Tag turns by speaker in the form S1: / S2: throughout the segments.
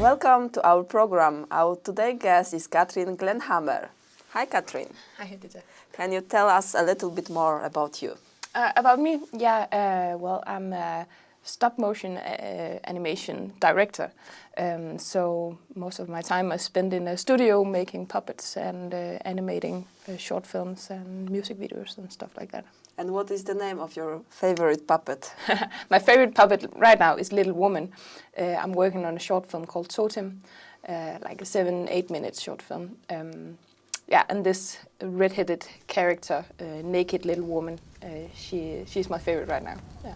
S1: Welcome to our program. Our today's guest is Katrine Glenhammer. Hi, Katrine.
S2: Hi, Hedita.
S1: Can you tell us a little bit more about you?
S2: About me? Yeah, well, I'm a stop-motion animation director. So most of my time I spend in a studio making puppets and animating short films and music videos and stuff like that.
S1: And what is the name of your favorite puppet?
S2: My favorite puppet right now is Little Woman. I'm working on a short film called Totem, like a 7-8 minute short film. Yeah, and this red-headed character, naked little woman, she's my favorite right now. Yeah.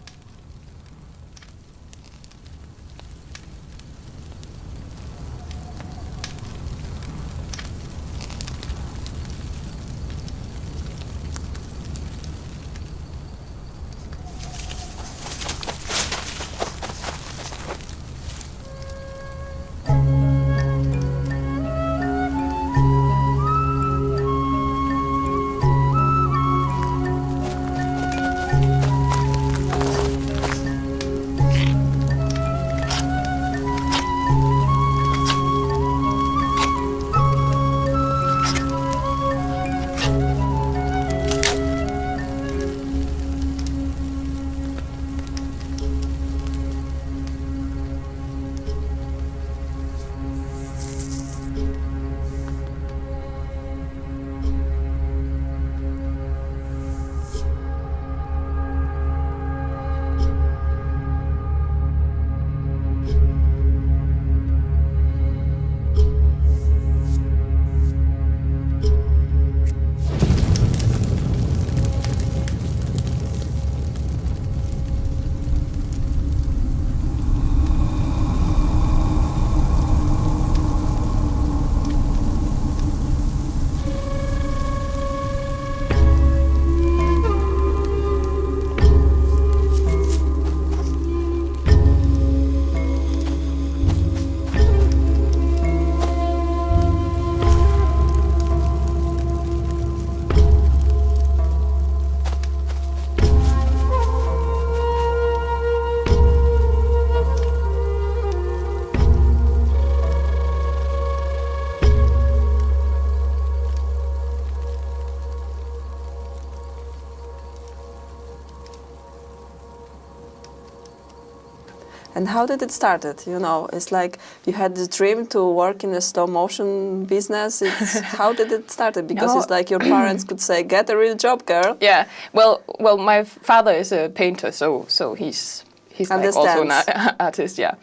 S1: And how did it start? You know, it's like you had the dream to work in the stop motion business. How did it start? Because it's like your parents could say, "Get a real job, girl."
S2: Yeah. Well, my father is a painter, so he's like also an artist. Yeah.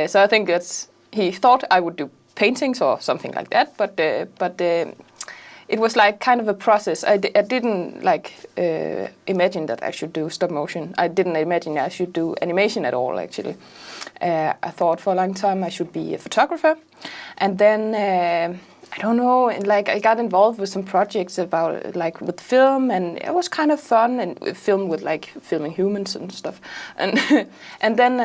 S2: So I think he thought I would do paintings or something like that, but it was like kind of a process. I didn't like imagine that I should do stop motion. I didn't imagine I should do animation at all, actually. I thought for a long time I should be a photographer. And then, I don't know, like I got involved with some projects about like with film, and it was kind of fun, and film with like filming humans and stuff. And and then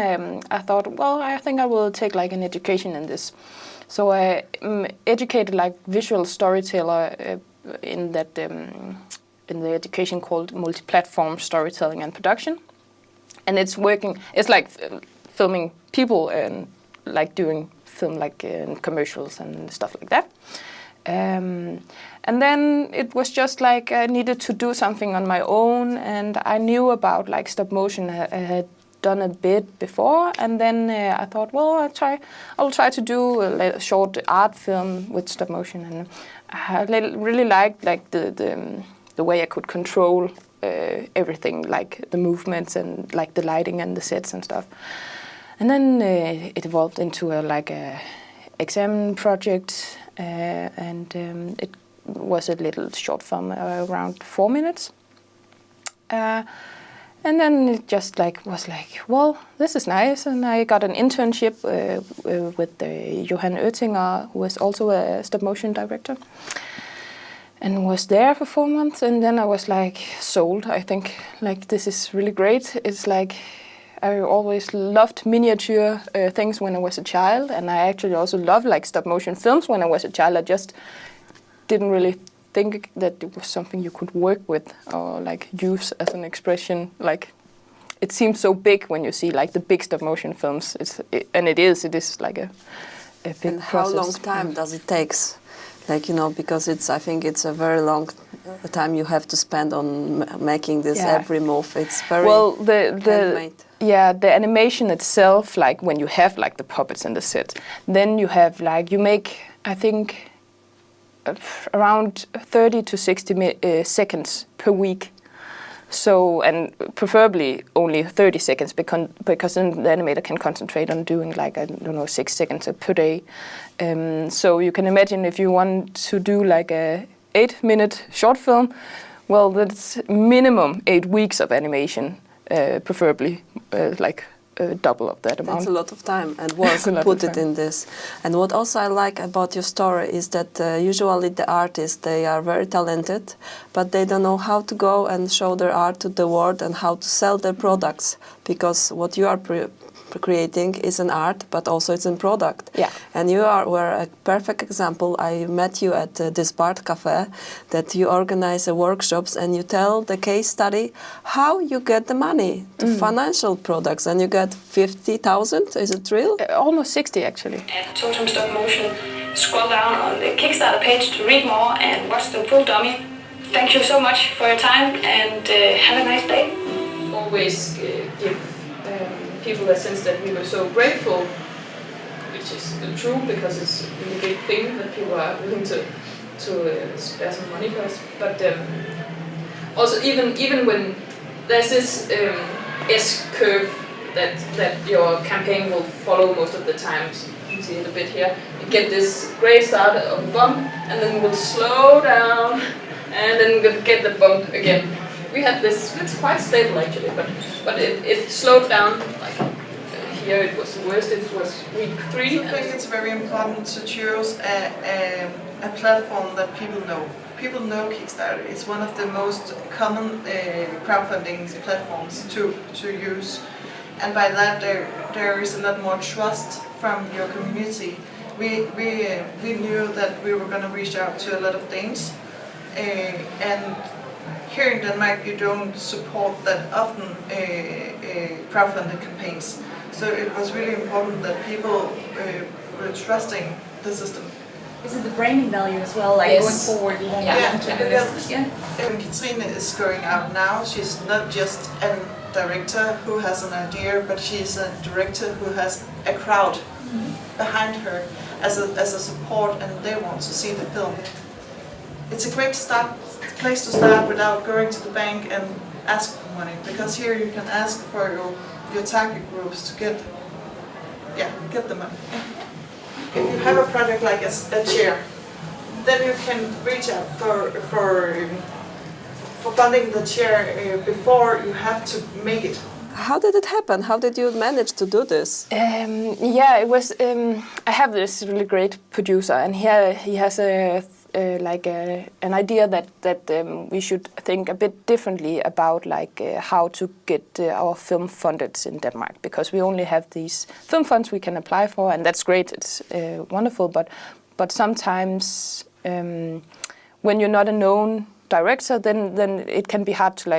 S2: I thought, well, I think I will take like an education in this. So I educated like visual storyteller in that in the education called multi-platform storytelling and production, and it's working. It's like filming people and like doing film like commercials and stuff like that. And then it was just like I needed to do something on my own, and I knew about like stop motion. I had done a bit before, and then I thought, well, I'll try to do a short art film with stop motion, and I really liked like the way I could control everything, like the movements and like the lighting and the sets and stuff. And then it evolved into a exam project, and it was a little short film around 4 minutes. And then it just was like, well, this is nice. And I got an internship with Johan Oettinger, who was also a stop motion director, and was there for 4 months. And then I was like sold. I think like this is really great. It's like I always loved miniature things when I was a child, and I actually also loved like stop motion films when I was a child. I just didn't really think that it was something you could work with or like use as an expression. Like it seems so big when you see like the big stop motion films. It is like a big
S1: and
S2: process.
S1: how long time does it take? Like, because I think it's a very long time you have to spend on making this every move. It's very handmade.
S2: Yeah, the animation itself, like when you have like the puppets in the set, then you have like, you make, I think, around 30 to 60 seconds per week. So, and preferably only 30 seconds because then the animator can concentrate on doing like, 6 seconds per day. So you can imagine if you want to do like a 8-minute short film, well, that's minimum 8 weeks of animation, preferably double of that amount.
S1: It's a lot of time and work put it in this. And what also I like about your story is that usually the artists, they are very talented, but they don't know how to go and show their art to the world and how to sell their products, because what you are creating is an art, but also it's a product.
S2: Yeah.
S1: And you were a perfect example. I met you at this BURT cafe, that you organize workshops and you tell the case study how you get the money to financial products, and you get 50,000. Is it real?
S2: Almost 60 actually.
S3: At Totem Stop Motion, scroll down on the Kickstarter page to read more and watch the full dummy. Thank you so much for your time and have a nice day.
S2: Always give people a sense that we were so grateful, which is true because it's a really big thing that people are willing to spare some money for us. But also even when there's this S-curve that your campaign will follow most of the time. So you can see it a bit here. You get this great start of a bump, and then we'll slow down, and then we'll get the bump again. We had this, it's quite stable actually, but it slowed down, like here it was the worst, it was week 3.
S4: I think it's very important to choose a platform that people know. People know Kickstarter. It's one of the most common crowdfunding platforms to use. And by that there is a lot more trust from your community. We knew that we were going to reach out to a lot of Danes, and here in Denmark you don't support that often crowdfunding campaigns. So it was really important that people were trusting the system.
S5: Is it the branding value as well, like going forward?
S4: Katrine is going out now. She's not just a director who has an idea, but she's a director who has a crowd behind her as a support, and they want to see the film. It's a great place to start without going to the bank and ask for money, because here you can ask for your target groups to get the money. If you have a project like a chair, then you can reach out for funding the chair before you have to make it.
S1: How did it happen? How did you manage to do this?
S2: It was. I have this really great producer, and he has an idea that we should think a bit differently about how to get our film funded in Denmark, because we only have these film funds we can apply for, and that's great. It's wonderful, but sometimes when you're not a known director, then it can be hard to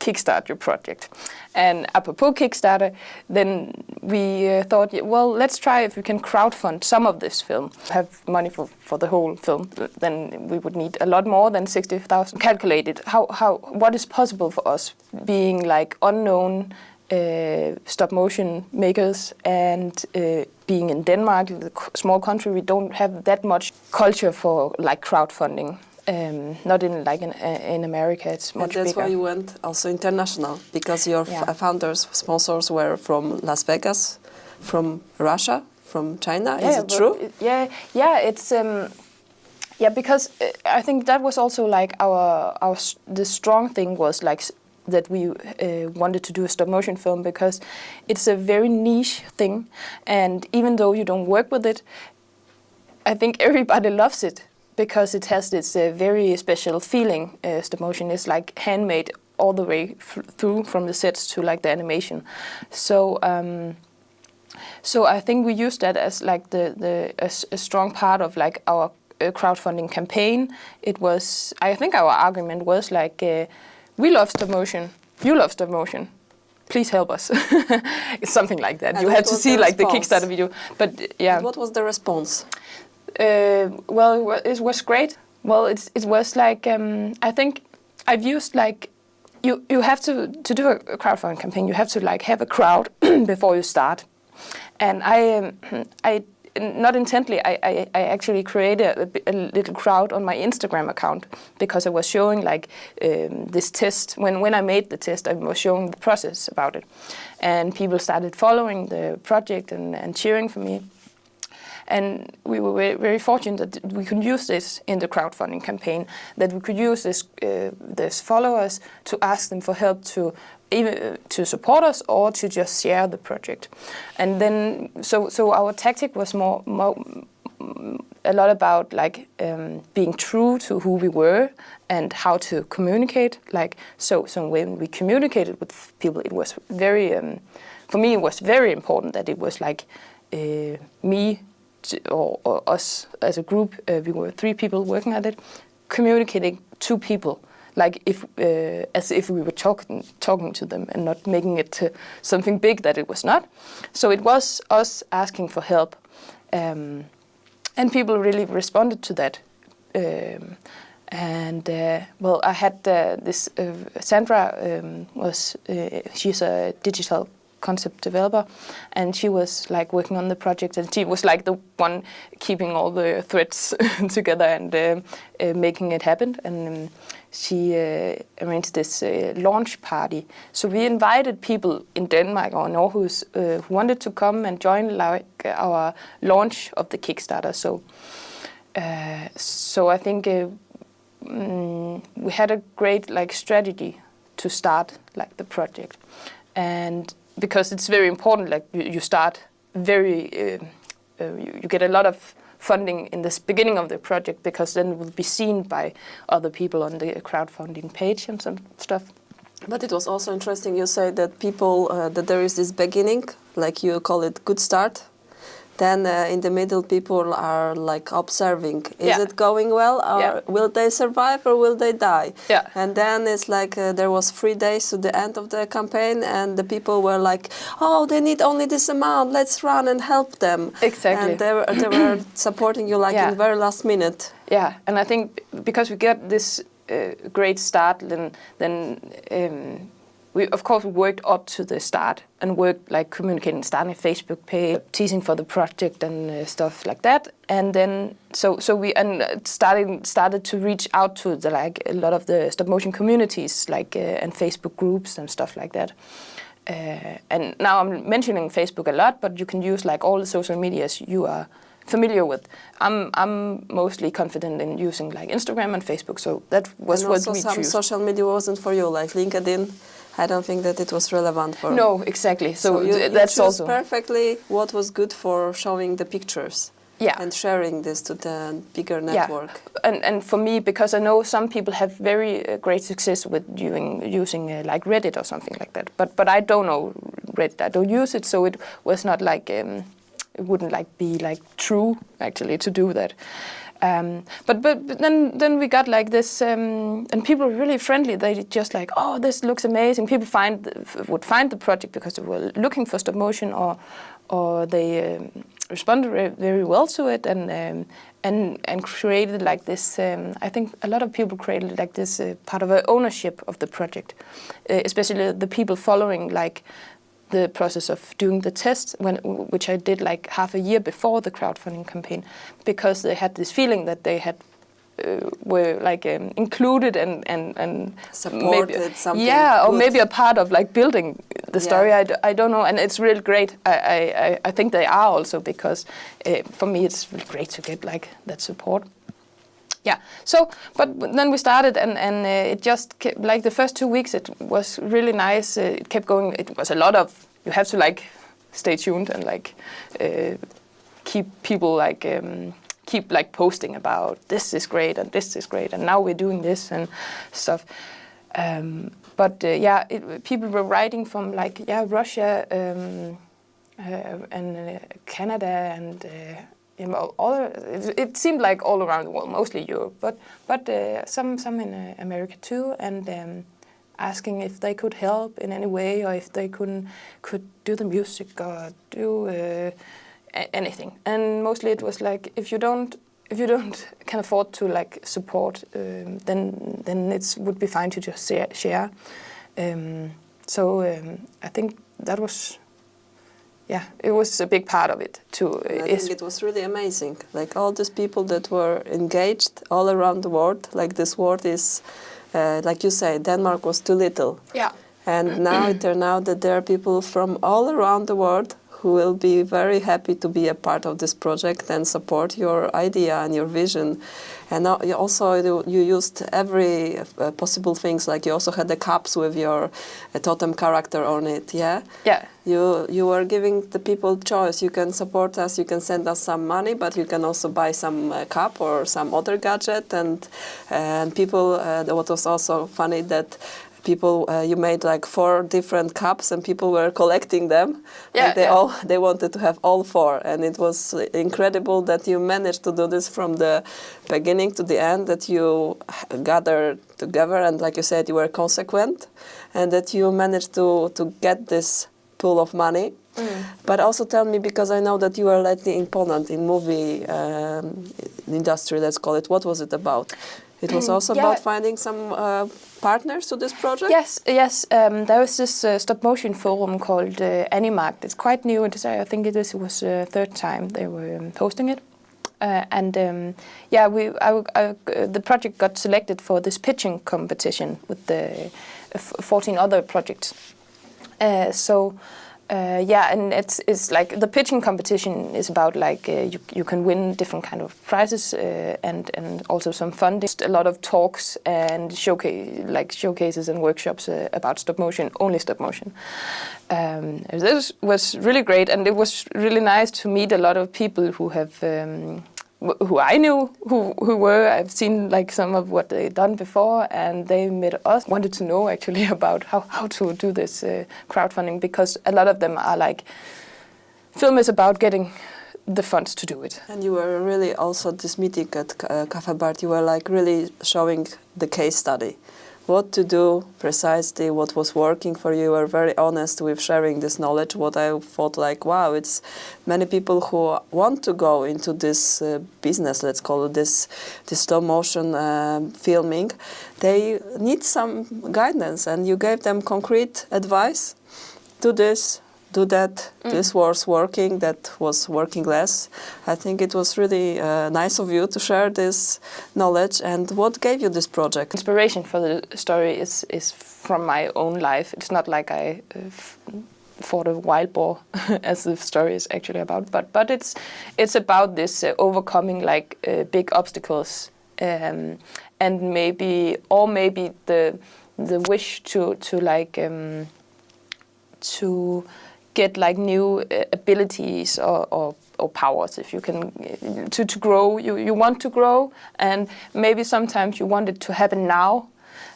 S2: kickstart your project. And apropos Kickstarter, then we thought, well, let's try if we can crowdfund some of this film, have money for the whole film. Then we would need a lot more than 60,000. Calculated what is possible for us, being unknown stop motion makers, and being in Denmark, a small country, we don't have that much culture for crowdfunding. Not in America, it's much bigger.
S1: And that's why you went also international, because your founders, sponsors were from Las Vegas, from Russia, from China. Is it true?
S2: It's because I think that was also the strong thing was that we wanted to do a stop motion film, because it's a very niche thing, and even though you don't work with it, I think everybody loves it. Because it has this very special feeling. Stop motion is handmade all the way through, from the sets to the animation. So I think we used that as a strong part of our crowdfunding campaign. It was, I think our argument was we love stop motion, you love stop motion. please help us. It's something like that.
S1: And
S2: you have to see like the Kickstarter video. But yeah.
S1: And what was the response?
S2: Well, it was great. Well, it was like I think I've used like you have to do a crowdfunding campaign. You have to like have a crowd before you start. And I not intently, I actually created a little crowd on my Instagram account because I was showing like this test. When I made the test, I was showing the process about it. And people started following the project and cheering for me. And we were very fortunate that we could use this in the crowdfunding campaign, that we could use this followers to ask them for help to either to support us or to just share the project. And then, so our tactic was more a lot about like being true to who we were and how to communicate. Like so when we communicated with people, it was very for me it was very important that it was like me or us as a group. We were 3 people working at it, communicating to people. Like as if we were talking to them and not making it to something big that it was not. So it was us asking for help, and people really responded to that. Well, I had this Sandra she's a digital concept developer, and she was like working on the project, and she was like the one keeping all the threads together and making it happen. And she arranged this launch party. So we invited people in Denmark or Aarhus who wanted to come and join like our launch of the Kickstarter. So I think we had a great like strategy to start like the project, and because it's very important, like you start very, you get a lot of funding in this beginning of the project, because then it will be seen by other people on the crowdfunding page and some stuff.
S1: But it was also interesting, you say that people, that there is this beginning, like you call it good start. Then in the middle, people are like observing. Is it going well, or will they survive, or will they die?
S2: Yeah.
S1: And then it's like there was 3 days to the end of the campaign, and the people were like, "Oh, they need only this amount. Let's run and help them."
S2: Exactly.
S1: And they were supporting you like in very last minute.
S2: Yeah, and I think because we get this great start, then we of course worked up to the start and worked like communicating, starting a Facebook page, teasing for the project and stuff like that. And then so we started to reach out to the like a lot of the stop motion communities, like and Facebook groups and stuff like that. And now I'm mentioning Facebook a lot, but you can use like all the social medias you are familiar with. I'm mostly confident in using like Instagram and Facebook, so that was what we
S1: some
S2: chose.
S1: Social media wasn't for you, like LinkedIn. I don't think that it was relevant for.
S2: No, exactly. So
S1: you
S2: that's also
S1: perfectly what was good for showing the pictures.
S2: Yeah.
S1: And sharing this to the bigger network.
S2: Yeah. And for me, because I know some people have very great success with using like Reddit or something like that. But I don't know Reddit. I don't use it, so it was not like it wouldn't like be like true actually to do that. But then we got like this, and people were really friendly. They just like, oh, this looks amazing. People would find the project because they were looking for stop motion, or they responded very well to it, and created like this. I think a lot of people created like this part of ownership of the project, especially the people following like the process of doing the test, which I did like half a year before the crowdfunding campaign, because they had this feeling that they had were like included and
S1: supported
S2: maybe,
S1: something.
S2: Yeah, or
S1: good.
S2: maybe a part of like building the story. I don't know, and it's really great. I think they are also, because for me it's really great to get like that support. Yeah. So, but then we started, and it just kept, like the first 2 weeks, it was really nice. It kept going. It was a lot of, you have to like stay tuned and like keep people like keep like posting about this is great and this is great and now we're doing this and stuff. People were writing from like Russia and Canada and. It seemed like all around the world, mostly Europe, but some in America too. And asking if they could help in any way, or if they could do the music or do anything. And mostly it was like, if you don't can afford to like support, then it would be fine to just share. I think that was, it was a big part of it too.
S1: I think it was really amazing. Like all these people that were engaged all around the world. Like this world is, like you say, Denmark was too little.
S2: Yeah.
S1: And now it turned out that there are people from all around the world who will be very happy to be a part of this project and support your idea and your vision. And also you used every possible things, like you also had the cups with your totem character on it, yeah?
S2: Yeah.
S1: You were giving the people choice. You can support us, you can send us some money, but you can also buy some cup or some other gadget. And people, what was also funny that people, you made like 4 different cups, and people were collecting them.
S2: Yeah,
S1: they wanted to have all 4, and it was incredible that you managed to do this from the beginning to the end. That you gathered together, and like you said, you were consequent, and that you managed to get this pool of money. But also tell me, because I know that you were lately in Poland in movie industry, let's call it. What was it about? It was also about finding some partners to this project?
S2: Yes. There was this stop motion forum called Animarkt. It's quite new. I think it was the 3rd time they were hosting it. The project got selected for this pitching competition with the 14 other projects. And it's like the pitching competition is about like you can win different kind of prizes and also some funding. Just a lot of talks and showcases and workshops about stop motion, only stop motion. This was really great, and it was really nice to meet a lot of people who have. Who I knew, I've seen like some of what they've done before, and they met us. Wanted to know actually about how to do this crowdfunding, because a lot of them are like, film is about getting the funds to do it.
S1: And you were really also, this meeting at Cafe BURT, you were like really showing the case study. What to do precisely, what was working for you. You were very honest with sharing this knowledge. What I thought like, wow, it's many people who want to go into this business, let's call it this slow motion filming. They need some guidance, and you gave them concrete advice. Do this, do that. This was working, that was working less. I think it was really nice of you to share this knowledge. And what gave you this project?
S2: Inspiration for the story is from my own life. It's not like I fought a wild boar, as the story is actually about, but it's about this overcoming like big obstacles, and maybe the wish to get like new abilities or powers. If you can to grow, you want to grow, and maybe sometimes you want it to happen now,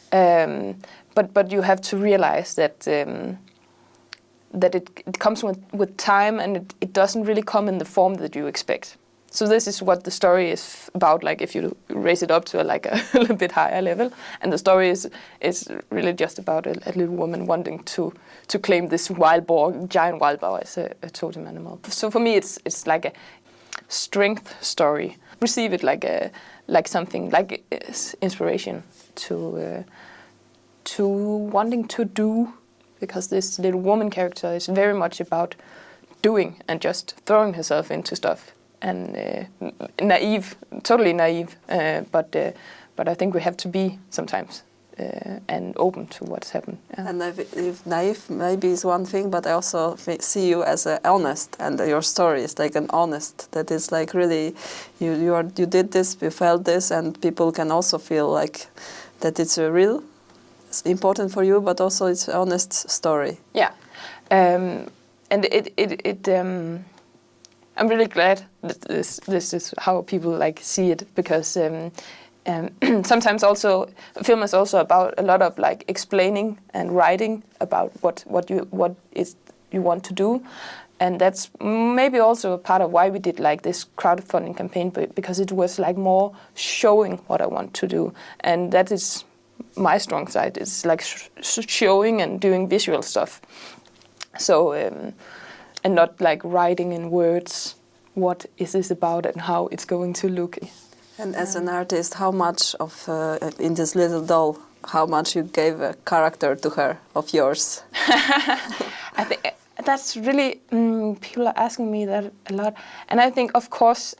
S2: but you have to realize that it comes with time, and it doesn't really come in the form that you expect. So this is what the story is about. Like if you raise it up to a little bit higher level, and the story is really just about a little woman wanting to claim this giant wild boar as a totem animal. So for me, it's like a strength story. Receive it like something like inspiration to wanting to do, because this little woman character is very much about doing and just throwing herself into stuff. And totally naive, but I think we have to be sometimes and open to what's happened. Yeah.
S1: And if naive maybe is one thing, but I also see you as honest, and your story is like an honest. That is like really, you did this, you felt this, and people can also feel like that it's a real, it's important for you, but also it's an honest story.
S2: Yeah, and I'm really glad that this is how people like see it, because sometimes also film is also about a lot of like explaining and writing about what you want to do, and that's maybe also a part of why we did like this crowdfunding campaign, because it was like more showing what I want to do, and that is my strong side. It's like showing and doing visual stuff. So, and not like writing in words, what is this about and how it's going to look.
S1: And as an artist, how much of, in this little doll, how much you gave a character to her of yours?
S2: I think that's really, people are asking me that a lot. And I think, of course,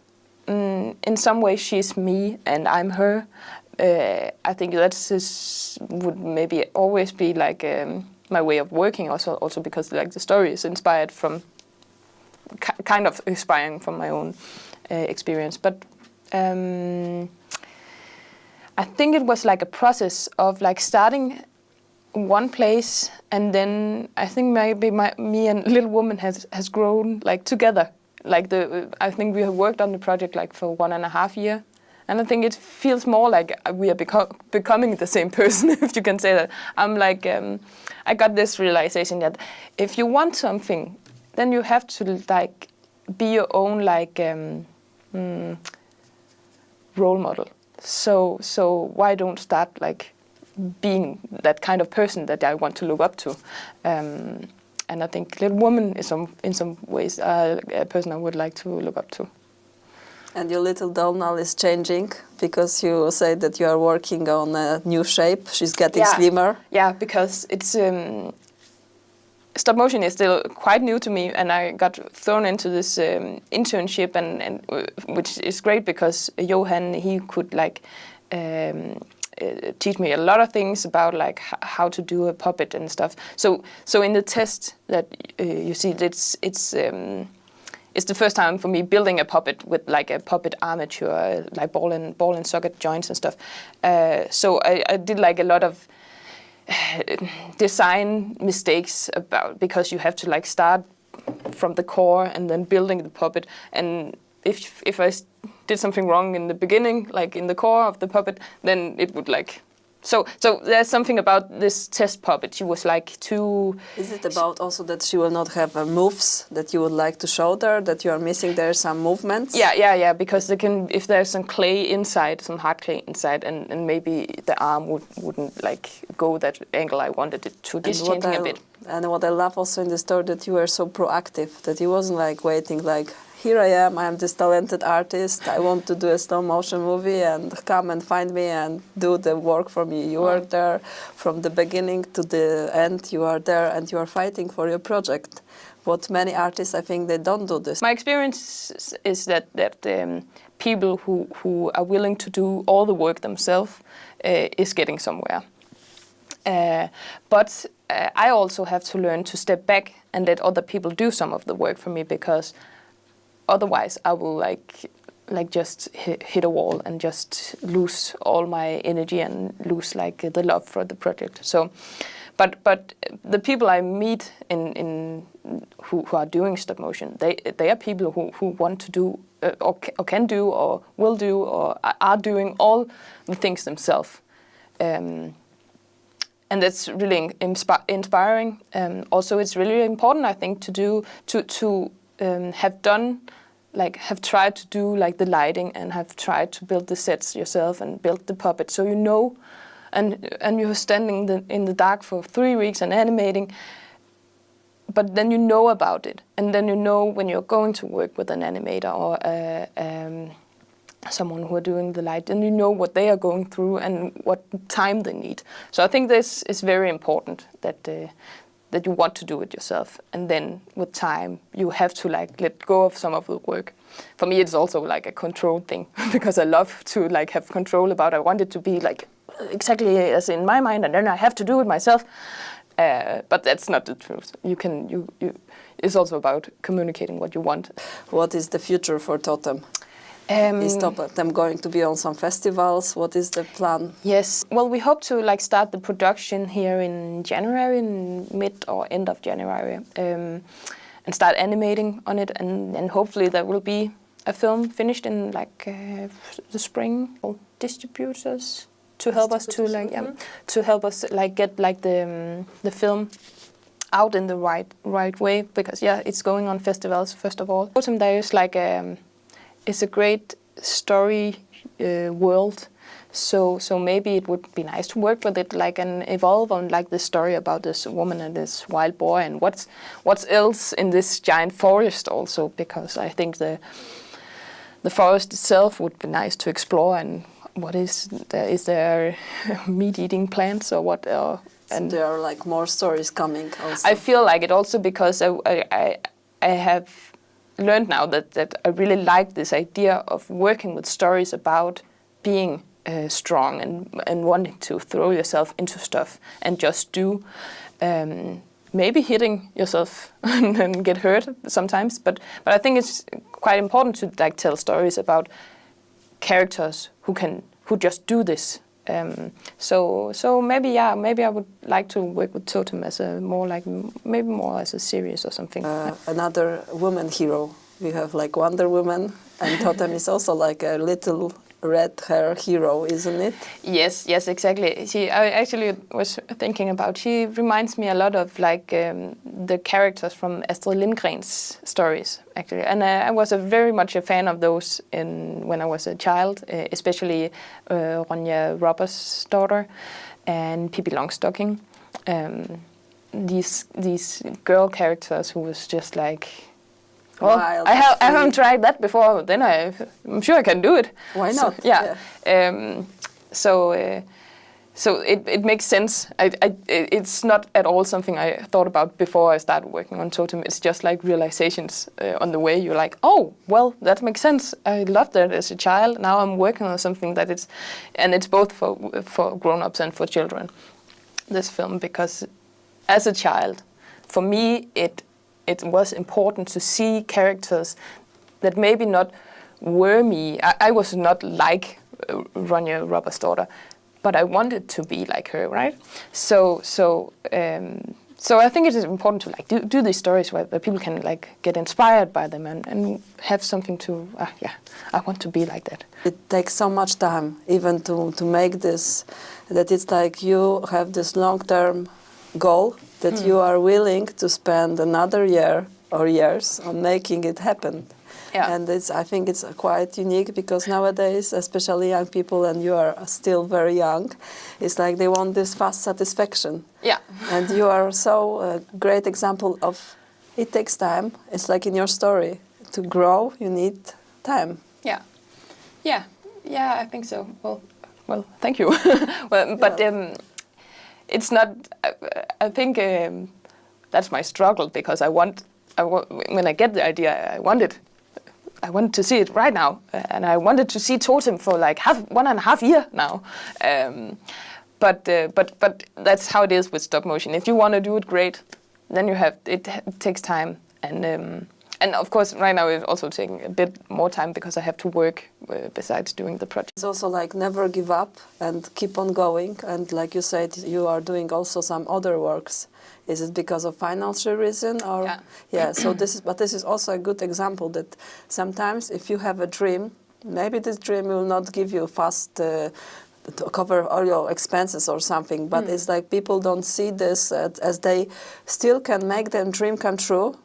S2: in some way she's me and I'm her. I think that's would maybe always be like my way of working, also because like the story is inspired from, kind of inspiring from my own experience. But I think it was like a process of like starting one place, and then I think maybe me and Little Woman has grown like together. Like I think we have worked on the project like for 1.5 years, and I think it feels more like we are becoming the same person, if you can say that. I'm like, I got this realization that if you want something, then you have to like be your own like role model. So why don't start like being that kind of person that I want to look up to? And I think Little Woman is in some ways a person I would like to look up to.
S1: And your little doll now is changing because you say that you are working on a new shape. She's getting slimmer.
S2: Yeah, because it's stop motion is still quite new to me, and I got thrown into this internship, and which is great because Johan, he could like teach me a lot of things about like how to do a puppet and stuff. So in the test that you see, it's the first time for me building a puppet with like a puppet armature, like ball and socket joints and stuff. So I did like a lot of design mistakes because you have to like start from the core and then building the puppet. And if I did something wrong in the beginning, like in the core of the puppet, then it would like... So there's something about this test puppet. She was like too...
S1: Is it about also that she will not have moves that you would like to show her, that you are missing there some movements?
S2: Yeah, because they can, if there's some clay inside, some hard clay inside, and maybe the arm wouldn't like go that angle I wanted it to, just changing a bit.
S1: And what I love also in the story, that you were so proactive, that you wasn't like waiting like, here I am this talented artist, I want to do a stop motion movie and come and find me and do the work for me. You are there from the beginning to the end, you are there and you are fighting for your project. What many artists, I think, they don't do this.
S2: My experience is that people who are willing to do all the work themselves is getting somewhere. But I also have to learn to step back and let other people do some of the work for me, because otherwise I will like just hit a wall and just lose all my energy and lose like the love for the project. So, but the people I meet in who are doing stop motion, they are people who want to do or can do or will do or are doing all the things themselves. And that's really inspiring. Also, it's really important, I think, to have tried to do like the lighting and have tried to build the sets yourself and build the puppet, so you know, and you're standing in the dark for 3 weeks and animating, but then you know about it, and then you know when you're going to work with an animator or someone who are doing the light, and you know what they are going through and what time they need. So I think this is very important, that you want to do it yourself, and then with time you have to like let go of some of the work. For me, it's also like a control thing because I love to like have control about it. I want it to be like exactly as in my mind, and then I have to do it myself. But that's not the truth. It's also about communicating what you want.
S1: What is the future for Totem? Is Totem going to be on some festivals? What is the plan?
S2: Yes, well, we hope to like start the production here in January, in mid or end of January, and start animating on it, and hopefully there will be a film finished in like the spring. Distributors to help us to like get like the film out in the right way, because it's going on festivals first of all. Totem, there is like it's a great story world So maybe it would be nice to work with it, like, and evolve on like this story about this woman and this wild boy, and what's else in this giant forest also, because I think the forest itself would be nice to explore, and what is there meat-eating plants or what?
S1: And there are like more stories coming also.
S2: I feel like it also because I have learned now that I really like this idea of working with stories about being strong and wanting to throw yourself into stuff and just do, maybe hitting yourself and get hurt sometimes, but I think it's quite important to like tell stories about characters who just do this. So maybe I would like to work with Totem as maybe more as a series or something.
S1: Another woman hero. We have like Wonder Woman, and Totem is also like a little red hair hero, isn't it?
S2: Yes, exactly. I actually was thinking about. She reminds me a lot of like the characters from Astrid Lindgren's stories, actually, and I was very much a fan of those when I was a child, especially Ronja Rövar's and Pippi Longstocking. These girl characters who was just like. Well, I haven't tried that before. Then I'm sure I can do it.
S1: Why not?
S2: So it makes sense. It's not at all something I thought about before I started working on Totem. It's just like realizations on the way. You're like, oh, well, that makes sense. I loved that as a child. Now I'm working on something that it's both for grown-ups and for children. This film, because as a child, for me it was important to see characters that maybe not were me. I was not like Ronja Rövar's daughter, but I wanted to be like her, right? So I think it is important to like do these stories where people can like get inspired by them and have something to, I want to be like that.
S1: It takes so much time even to make this, that it's like you have this long-term goal that you are willing to spend another year or years on making it happen.
S2: Yeah.
S1: And I think it's quite unique, because nowadays, especially young people, and you are still very young, it's like they want this fast satisfaction.
S2: Yeah.
S1: And you are so a great example of it takes time. It's like in your story, to grow, you need time.
S2: Yeah, I think so. Well, thank you. But it's not. I think that's my struggle, because when I get the idea, I want to see it right now, and I wanted to see Totem for like 1.5 years now. But that's how it is with stop motion. If you want to do it great, then it takes time, and of course right now it's also taking a bit more time because I have to work besides doing the project.
S1: It's also like never give up and keep on going. And like you said, you are doing also some other works. Is it because of financial reason or? Yeah. So this is also a good example that sometimes if you have a dream, maybe this dream will not give you fast to cover all your expenses or something. But it's like people don't see this as they still can make their dream come true.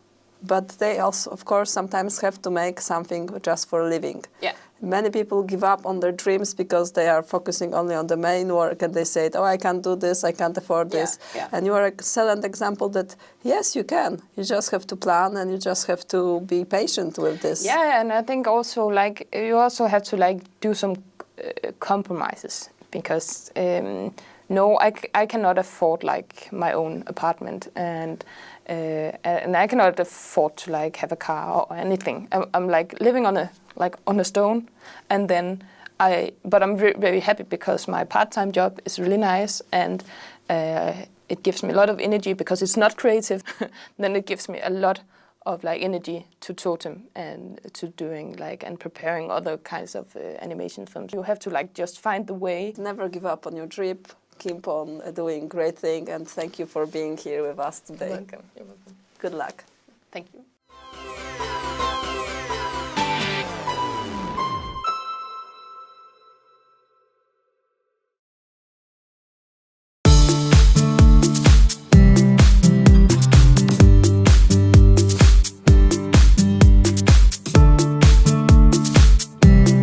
S1: But they also, of course, sometimes have to make something just for a living.
S2: Yeah.
S1: Many people give up on their dreams because they are focusing only on the main work, and they say, oh, I can't do this, I can't afford this.
S2: Yeah.
S1: And you are an excellent example that, yes, you can. You just have to plan, and you just have to be patient with this.
S2: Yeah, and I think also, like, you also have to, like, do some compromises, because, no, I cannot afford, like, my own apartment, and I cannot afford to like have a car or anything. I'm like living on a stone, and then but I'm very, very happy because my part-time job is really nice, and it gives me a lot of energy because it's not creative. Then it gives me a lot of like energy to Totem and to doing like and preparing other kinds of animation films. You have to like just find the way.
S1: Never give up on your trip. Keep on doing great thing, and thank you for being here with us today.
S2: You're welcome. You're welcome.
S1: Good luck.
S2: Thank you.